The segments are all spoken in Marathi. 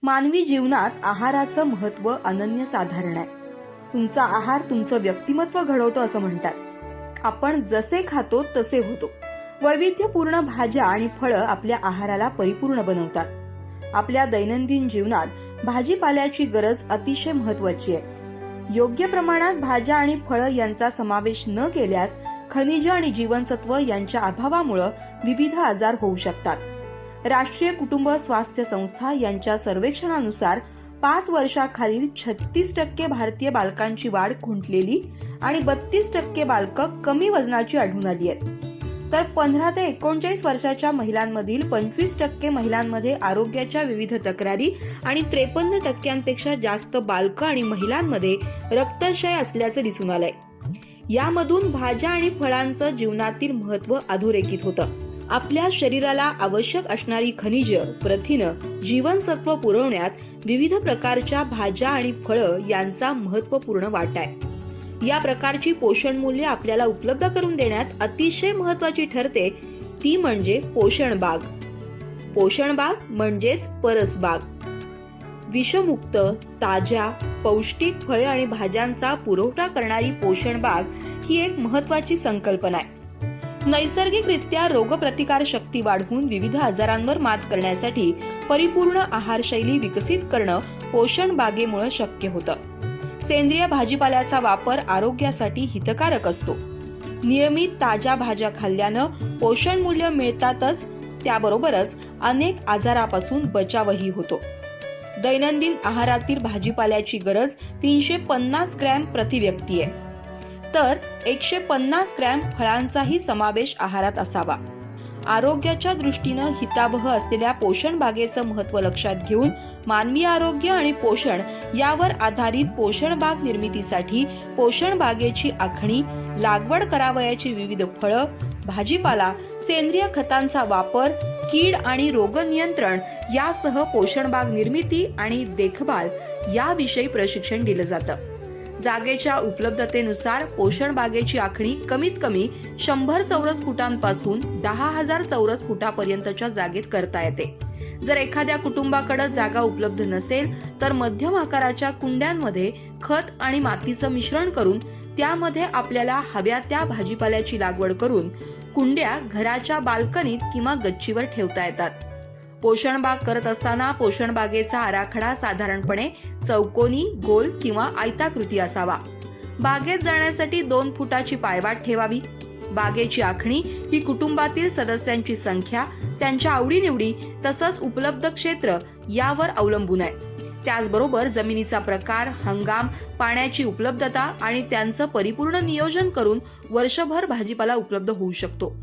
मानवी जीवनात आहाराचं महत्त्व अनन्यसाधारण आहे. तुमचा आहार तुमचं व्यक्तिमत्व घडवतो असं म्हणतात. आपण जसे खातो तसे होतो. वैविध्यपूर्ण भाज्या आणि फळं आपल्या आहाराला परिपूर्ण बनवतात. आपल्या दैनंदिन जीवनात भाजीपाल्याची गरज अतिशय महत्त्वाची आहे. योग्य प्रमाणात भाज्या आणि फळं यांचा समावेश न केल्यास खनिज आणि जीवनसत्व यांच्या अभावामुळे विविध आजार होऊ शकतात. राष्ट्रीय कुटुंब स्वास्थ्य संस्था यांच्या सर्वेक्षणानुसार 5 वर्षाखालील 36% भारतीय बालकांची वाढ खुंटलेली आणि 32% बालकं कमी वजनाची आढळून आली आहेत. तर 15 ते 39 वर्षाच्या महिलांमधील 25% महिलांमध्ये आरोग्याच्या विविध तक्रारी आणि 53% जास्त बालकं आणि महिलांमध्ये रक्तक्षय असल्याचं दिसून आलंय. यामधून भाज्या आणि फळांचं जीवनातील महत्त्व अधोरेखित होतं. आपल्या शरीराला आवश्यक असणारी खनिज, प्रथिनं, जीवनसत्व पुरवण्यात विविध प्रकारच्या भाज्या आणि फळं यांचा महत्त्वपूर्ण वाटा आहे. या प्रकारची पोषण मूल्य आपल्याला उपलब्ध करून देण्यात अतिशय महत्त्वाची ठरते ती म्हणजे पोषण बाग. पोषण बाग म्हणजेच परसबाग. विषमुक्त, ताज्या, पौष्टिक फळे आणि भाज्यांचा पुरवठा करणारी पोषण बाग ही एक महत्त्वाची संकल्पना आहे. नैसर्गिकरित्या रोगप्रतिकार शक्ती वाढवून विविध आजारांवर मात करण्यासाठी परिपूर्ण आहारशैली विकसित करणं पोषण बागेमुळे शक्य होतं. सेंद्रिय भाजीपाल्याचा वापर आरोग्यासाठी हितकारक असतो. नियमित ताज्या भाज्या खाल्ल्यानं पोषण मूल्य मिळतातच, त्याबरोबरच अनेक आजारापासून बचावही होतो. दैनंदिन आहारातील भाजीपाल्याची गरज 350 ग्रॅम प्रति व्यक्ती आहे, तर 150 ग्रॅम फळांचाही समावेश आहारात असावा. आरोग्याच्या दृष्टीनं हितावह असलेल्या पोषण बागेचं महत्त्व लक्षात घेऊन मानवी आरोग्य आणि पोषण यावर आधारित पोषण बाग निर्मितीसाठी पोषण बागेची आखणी, लागवड करावयाची विविध फळं, भाजीपाला, सेंद्रिय खतांचा वापर, कीड आणि रोग नियंत्रण यासह पोषण बाग निर्मिती आणि देखभाल याविषयी प्रशिक्षण दिलं जातं. जागेच्या उपलब्धतेनुसार पोषण बागेची आखणी कमीत कमी 100 चौरस फुटांपासून 10,000 चौरस फुटापर्यंतच्या जागेत करता येते. जर एखाद्या कुटुंबाकडे जागा उपलब्ध नसेल तर मध्यम आकाराच्या कुंड्यांमध्ये खत आणि मातीचं मिश्रण करून त्यामध्ये आपल्याला हव्या त्या भाजीपाल्याची लागवड करून कुंड्या घराच्या बाल्कनीत किंवा गच्चीवर ठेवता येतात. पोषण बाग करत असताना पोषण बागेचा आराखडा साधारणपणे चौकोनी, गोल किंवा आयताकृती असावा. बागेत जाण्यासाठी 2 फुटाची पायवाट ठेवावी. बागेची आखणी ही कुटुंबातील सदस्यांची संख्या, त्यांच्या आवडीनिवडी तसंच उपलब्ध क्षेत्र यावर अवलंबून आहे. त्याचबरोबर जमिनीचा प्रकार, हंगाम, पाण्याची उपलब्धता आणि त्यांचं परिपूर्ण नियोजन करून वर्षभर भाजीपाला उपलब्ध होऊ शकतो.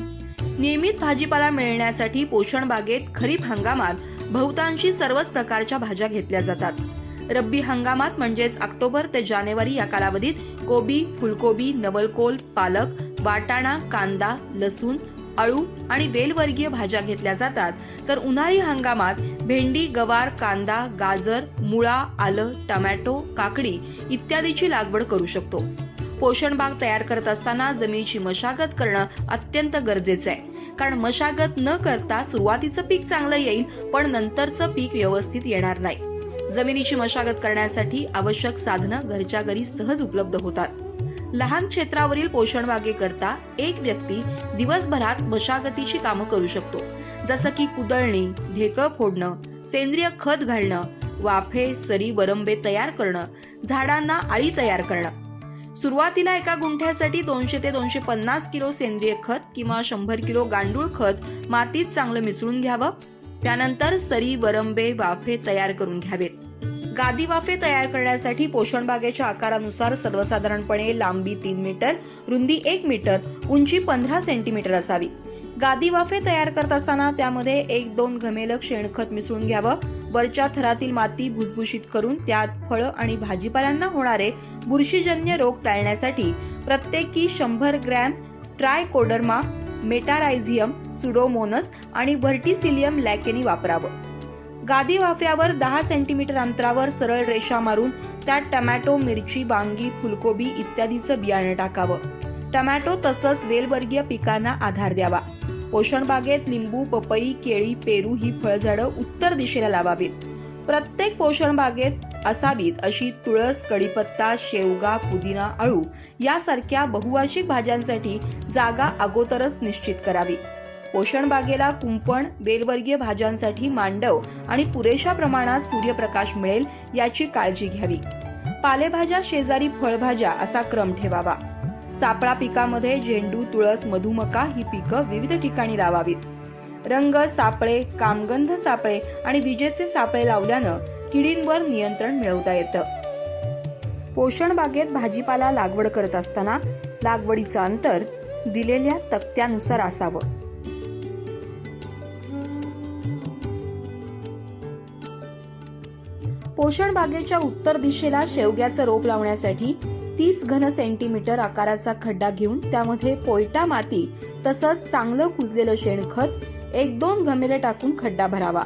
नियमित भाजीपाला मिळण्यासाठी पोषण बागेत खरीप हंगामात बहुतांशी सर्वच प्रकारच्या भाज्या घेतल्या जातात. रब्बी हंगामात म्हणजेच ऑक्टोबर ते जानेवारी या कालावधीत कोबी, फुलकोबी, नवलकोल, पालक, वाटाणा, कांदा, लसूण, अळू आणि वेलवर्गीय भाज्या घेतल्या जातात. तर उन्हाळी हंगामात भेंडी, गवार, कांदा, गाजर, मुळा, आलं, टोमॅटो, काकडी इत्यादीची लागवड करू शकतो. पोषण बाग तयार करत असताना जमिनीची मशागत करणं अत्यंत गरजेचं आहे, कारण मशागत न करता सुरुवातीचं पीक चांगलं येईल पण नंतरचं पीक व्यवस्थित येणार नाही. जमिनीची मशागत करण्यासाठी आवश्यक साधनं घरच्या घरी सहज उपलब्ध होतात. लहान क्षेत्रावरील पोषण बागेकरता एक व्यक्ती दिवसभरात मशागतीची कामं करू शकतो, जसं की कुदळणी, ढेकळं फोडणं, सेंद्रिय खत घालणं, वाफे, सरी, वरंबे तयार करणं, झाडांना आळी तयार करणं. सुरुवातीला एका गुंठ्यासाठी 200 ते 250 किलो सेंद्रिय खत किंवा 100 किलो गांडूळ खत मातीत चांगलं मिसळून घ्यावं. त्यानंतर सरी, वरंबे, वाफे तयार करून घ्यावेत. गादी वाफे तयार करण्यासाठी पोषण बागेच्या आकारानुसार सर्वसाधारणपणे लांबी 3 मीटर, रुंदी 1 मीटर, उंची 15 सेंटीमीटर असावी. गादी वाफे तयार करत असताना त्यामध्ये 1-2 घमेलक शेणखत मिसळून घ्यावं. वरच्या थरातील माती भुसभुशीत करून त्यात फळं आणि भाजीपाल्यांना होणारे बुरशीजन्य रोग टाळण्यासाठी प्रत्येकी 100 ग्रॅम ट्रायकोडर्मा, मेटारायझियम, सुडोमोनस आणि व्हर्टिसिलियम लॅकेनी वापरावं. गादी वाफ्यावर 10 सेंटीमीटर अंतरावर सरळ रेषा मारून त्यात टोमॅटो, मिरची, वांगी, फुलकोबी इत्यादीचं बियाणं टाकावं. टोमॅटो तसंच वेलवर्गीय पिकांना आधार द्यावा. पोषण बागेत लिंबू, पपई, केळी, पेरू ही फळझाडं उत्तर दिशेला लावावीत. प्रत्येक पोषण बागेत असावीत अशी तुळस, कढीपत्ता, शेवगा, पुदिना, अळू यासारख्या बहुवार्षिक भाज्यांसाठी जागा अगोदरच निश्चित करावी. पोषण बागेला कुंपण, बेलवर्गीय भाज्यांसाठी मांडव आणि पुरेशा प्रमाणात सूर्यप्रकाश मिळेल याची काळजी घ्यावी. पालेभाज्या शेजारी फळभाज्या असा क्रम ठेवावा. सापळा पिकामध्ये झेंडू, तुळस, मधुमका ही पिकं विविध ठिकाणी लावावीत. रंग सापळे, कामगंध सापळे आणि विजेचे सापळे लावल्यानं किडींवर नियंत्रण मिळवता येतं. पोषण बागेत भाजीपाला लागवड करत असताना लागवडीचं अंतर दिलेल्या तक्त्यानुसार असावं. पोषण बागेच्या उत्तर दिशेला शेवग्याचं रोप लावण्यासाठी 30 घन सेंटीमीटर आकाराचा खड्डा घेऊन त्यामध्ये पोयटा माती तसंच चांगलं कुजलेलं शेणखत 1-2 घमेले टाकून खड्डा भरावा.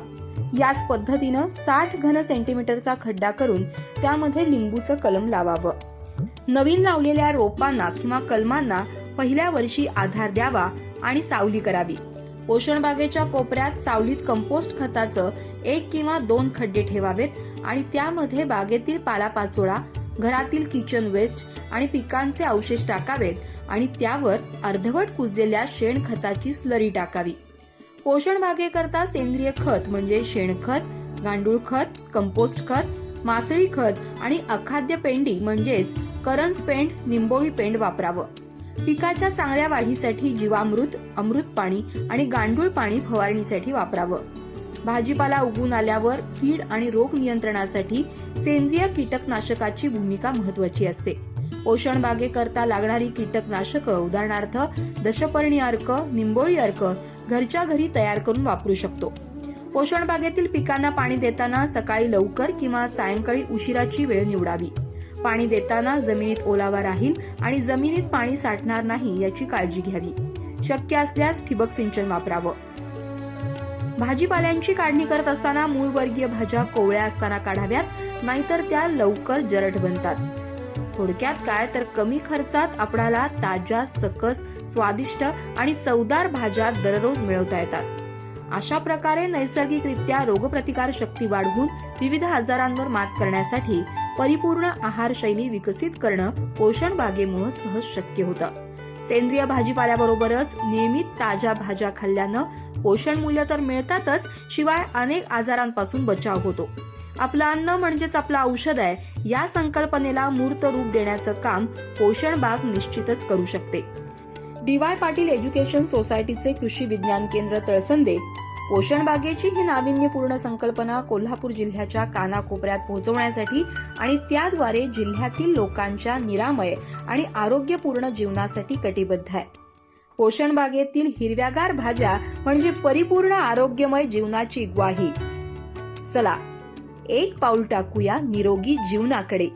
याच पद्धतीनं 60 घन सेंटीमीटरचा खड्डा करून त्यामध्ये लिंबूचं कलम लावावं. नवीन लावलेल्या रोपांना किंवा कलमांना पहिल्या वर्षी आधार द्यावा आणि सावली करावी. पोषण बागेच्या कोपऱ्यात सावलीत कंपोस्ट खताचं 1 किंवा 2 खड्डे ठेवावेत आणि त्यामध्ये बागेतील पालापाचोळा, घरातील किचन वेस्ट आणि पिकांचे अवशेष टाकावेत आणि त्यावर अर्धवट कुजलेल्या शेणखताची स्लरी टाकावी. पोषण बागेकरता सेंद्रिय खत म्हणजे शेणखत, गांडूळ खत, कंपोस्ट खत, मासळी खत आणि अखाद्य पेंडी म्हणजेच करंज पेंड, निंबोळी पेंड वापरावं. पिकाच्या चांगल्या वाढीसाठी जीवामृत, अमृत पाणी आणि गांडूळ पाणी फवारणीसाठी वापरावं. भाजीपाला उगवून आल्यावर कीड आणि रोग नियंत्रणासाठी सेंद्रिय कीटकनाशकाची भूमिका महत्वाची असते. पोषण बागेकरता लागणारी कीटकनाशकं उदाहरणार्थ दशपर्णी अर्क, निंबोळी अर्क घरच्या घरी तयार करून वापरू शकतो. पोषण बागेतील पिकांना पाणी देताना सकाळी लवकर किंवा सायंकाळी उशिराची वेळ निवडावी. पाणी देताना जमिनीत ओलावा राहील आणि जमिनीत पाणी साठणार नाही याची काळजी घ्यावी. शक्य असल्यास ठिबक सिंचन वापरावं. भाजीपाल्यांची काढणी करत असताना मूळवर्गीय भाज्या कोवळ्या असताना काढाव्यात, नाहीतर त्या लवकर जरट बनतात. थोडक्यात काय तर कमी खर्चात आपणाला ताज्या, सकस, स्वादिष्ट आणि चवदार भाज्या दररोज मिळवता येतात. अशा प्रकारे नैसर्गिकरित्या रोगप्रतिकार शक्ती वाढवून विविध आजारांवर मात करण्यासाठी परिपूर्ण आहारशैली विकसित करणं पोषण बागेमुळे सहज शक्य होतं. सेंद्रिय भाजीपाल्याबरोबरच नियमित ताज्या भाज्या खाल्ल्यानं पोषण मूल्य तर मिळतातच, शिवाय अनेक आजारांपासून बचाव होतो. आपलं अन्न म्हणजेच आपलं औषध आहे, या संकल्पनेला मूर्त रूप देण्याचं काम पोषण बाग निश्चितच करू शकते. डी.वाय. पाटील एज्युकेशन सोसायटीचे कृषी विज्ञान केंद्र तळसंदे पोषण बागेची ही नाविन्यपूर्ण संकल्पना कोल्हापूर जिल्ह्याच्या कानाकोपऱ्यात पोहोचवण्यासाठी आणि त्याद्वारे जिल्ह्यातील लोकांच्या निरामय आणि आरोग्यपूर्ण जीवनासाठी कटिबद्ध आहे. पोषण बागेतील हिरव्यागार भाज्या म्हणजे परिपूर्ण आरोग्यमय जीवनाची ग्वाही. चला एक पाऊल टाकूया निरोगी जीवनाकडे.